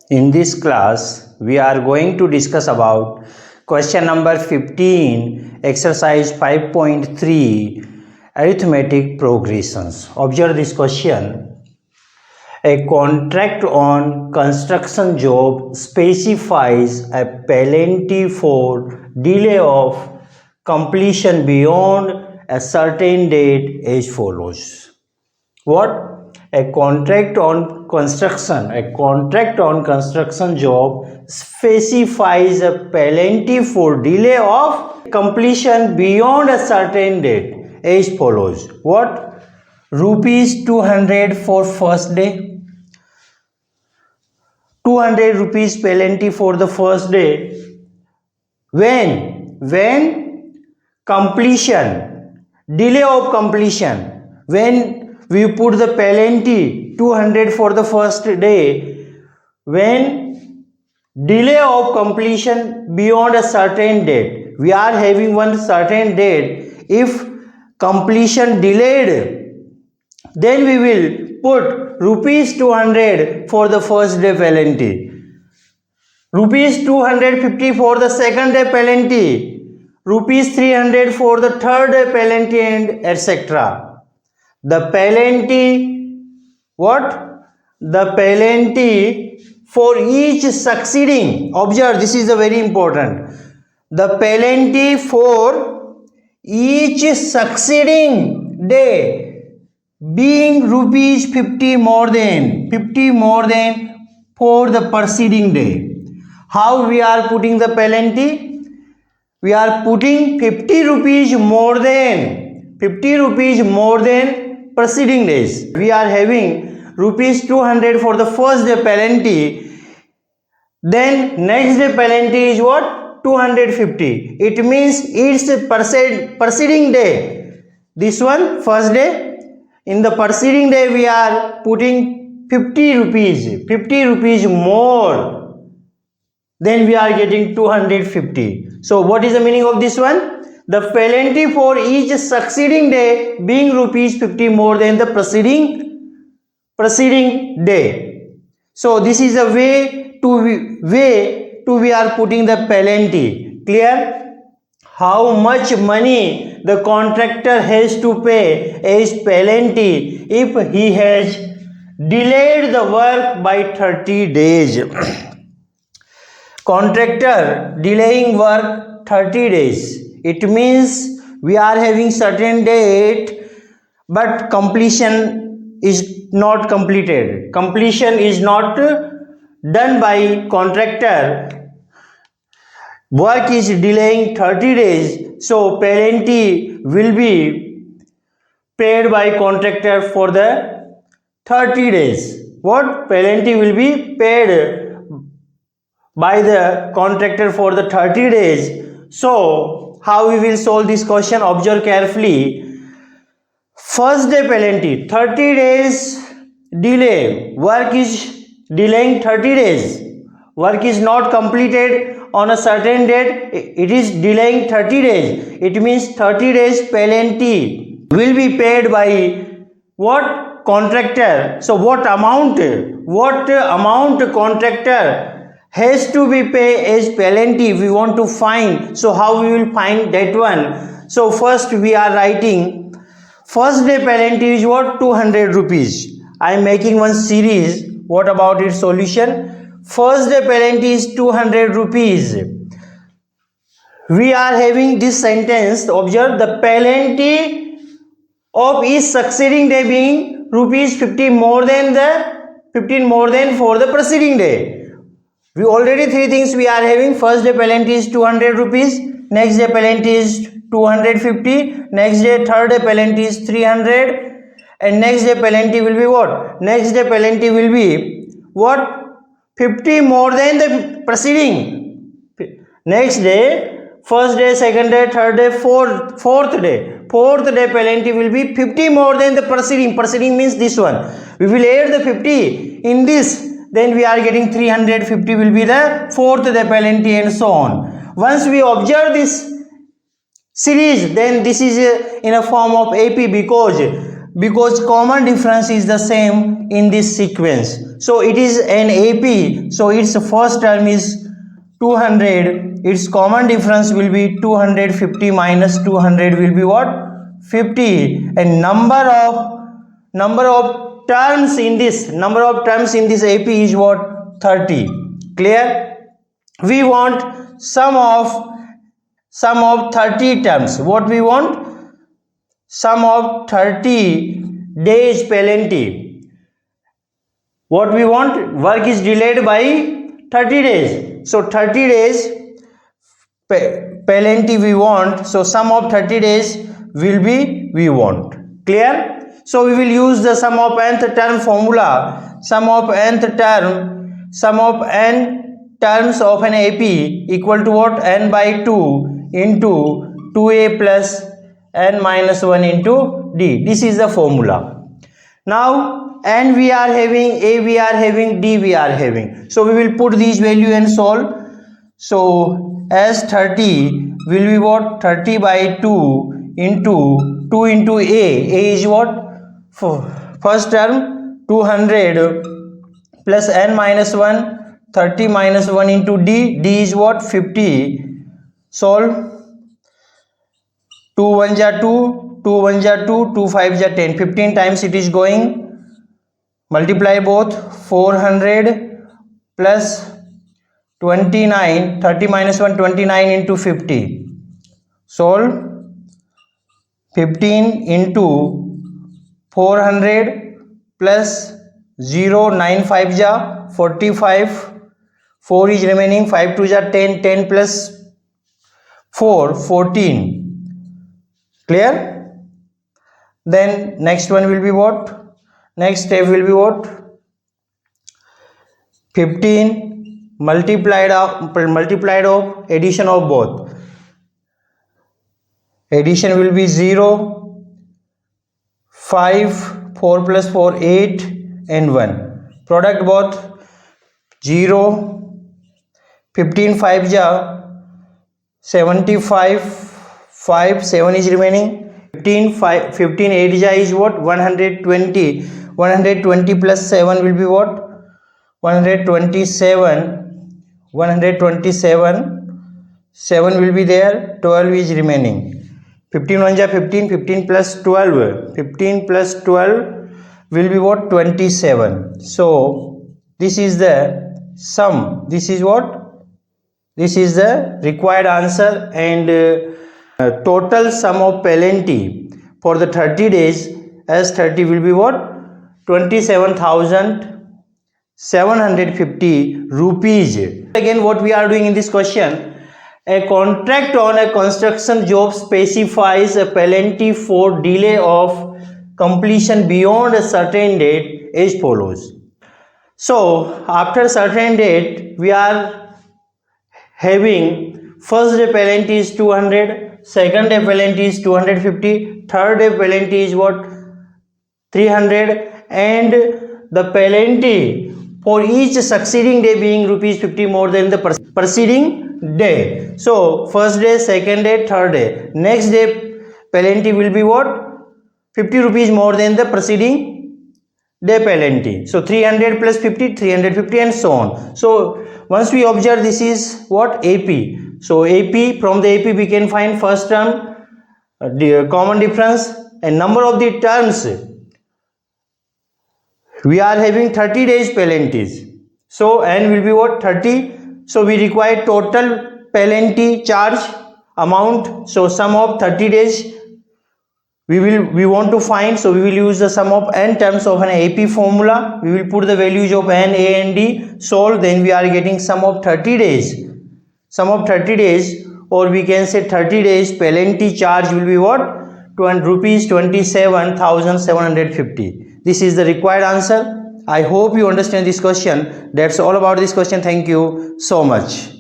In this class, we are going to discuss about question number 15, exercise 5.3, arithmetic progressions. Observe this question. A contract on construction job specifies a penalty for delay of completion beyond a certain date as follows. What? A contract on construction job specifies a penalty for delay of completion beyond a certain date as follows. What? Rupees 200 for first day, 200 rupees penalty for the first day. When completion, delay of completion, when we put the penalty 200 for the first day, when delay of completion beyond a certain date, we are having one certain date. If completion delayed, then we will put rupees 200 for the first day penalty, rupees 250 for the second day penalty, rupees 300 for the third day penalty, and etc. The penalty, what? The penalty for each succeeding, observe, this is a very important. The penalty for each succeeding day being rupees 50 more than for the preceding day. How we are putting the penalty? We are putting 50 rupees more than preceding days. We are having rupees 200 for the first day penalty, then next day penalty is what? 250. It means it's preceding day. This one first day, in the preceding day we are putting 50 rupees more, then we are getting 250. So what is the meaning of this one? The penalty for each succeeding day being rupees 50 more than the preceding day. So this is a way to we are putting the penalty. Clear? How much money the contractor has to pay as penalty if he has delayed the work by 30 days. Contractor delaying work 30 days. It means we are having certain date, but completion is not completed. Completion is not done by contractor. Work is delaying 30 days. So penalty will be paid by contractor for the 30 days. What? Penalty will be paid by the contractor for the 30 days. So how we will solve this question? Observe carefully. First day penalty, 30 days delay. Work is delaying 30 days. Work is not completed on a certain date. It is delaying 30 days. It means 30 days penalty will be paid by what? Contractor. So what amount contractor has to be paid as penalty we want to find. So how we will find that one? So first we are writing first day penalty is what? 200 rupees. I am making one series. What about its solution? First day penalty is 200 rupees. We are having this sentence. Observe, the penalty of each succeeding day being rupees 50 more than for the preceding day. We already three things we are having. First day penalty is 200 rupees. Next day penalty is 250. Next day third day penalty is 300. And next day penalty will be what? Next day penalty will be what? 50 more than the preceding. Next day, first day, second day, third day, fourth day. Fourth day penalty will be 50 more than the preceding. Preceding means this one. We will add the 50 in this. Then we are getting 350 will be the fourth day penalty, and so on. Once we observe this series, then this is in a form of AP, because because common difference is the same in this sequence. So it is an AP, so its first term is 200, its common difference will be 250 minus 200 will be what? 50. And number of terms in this AP is what? 30. Clear? We want sum of 30 terms. What we want? Sum of 30 days penalty. What we want? Work is delayed by 30 days. So 30 days penalty we want. So sum of 30 days will be we want. Clear? So we will use the sum of nth term formula. Sum of n terms of an AP equal to what? N by 2 into 2A plus n minus 1 into D. This is the formula. Now n we are having, A we are having, D we are having. So we will put these value and solve. So as 30 will be what? 30 by 2 into 2 into A is what? First term 200 plus n minus 1, 30 minus 1 into D is what? 50. Solve. 2 1 ja 2, 2 1 ja 2, 2 5 ja 10, 15 times it is going. Multiply both. 400 plus 29, 30 minus 1, 29 into 50. Solve. 15 into 400 plus 0, 9 5 ja 45, 4 is remaining, 5 2 ja 10, 10 plus 4, 14. Clear? Then next one will be what? Next step will be what? 15 multiplied of addition of both. Addition will be 0, 5, 4 plus 4, 8 and 1. Product both 0, 15 5 ja 75, 5, 7 is remaining. 15 8 ja is what? 120. 120 plus 7 will be what? 127. 7 will be there. 12 is remaining. 15 1 ja 15. 15 plus 12. 15 plus 12 will be what? 27. So this is the sum. This is what? This is the required answer, and total sum of penalty for the 30 days as 30 will be what? 27,750 rupees. Again, what we are doing in this question, a contract on a construction job specifies a penalty for delay of completion beyond a certain date as follows. So after certain date we are having first day penalty is 200, second day penalty is 250, third day penalty is what? 300, and the penalty for each succeeding day being rupees 50 more than the preceding day. So first day, second day, third day, next day penalty will be what? 50 rupees more than the preceding day penalty. So 300 plus 50, 350 and so on. So once we observe, this is what? AP. So AP, from the AP we can find first term, the common difference, and number of the terms. We are having 30 days penalties. So n will be what? 30. So we require total penalty charge amount. So sum of 30 days we want to find. So we will use the sum of n terms of an AP formula. We will put the values of n, A and D, solve. Then we are getting sum of 30 days. Sum of 30 days, or we can say 30 days penalty charge will be what? Rupees 27,750. This is the required answer. I hope you understand this question. That's all about this question. Thank you so much.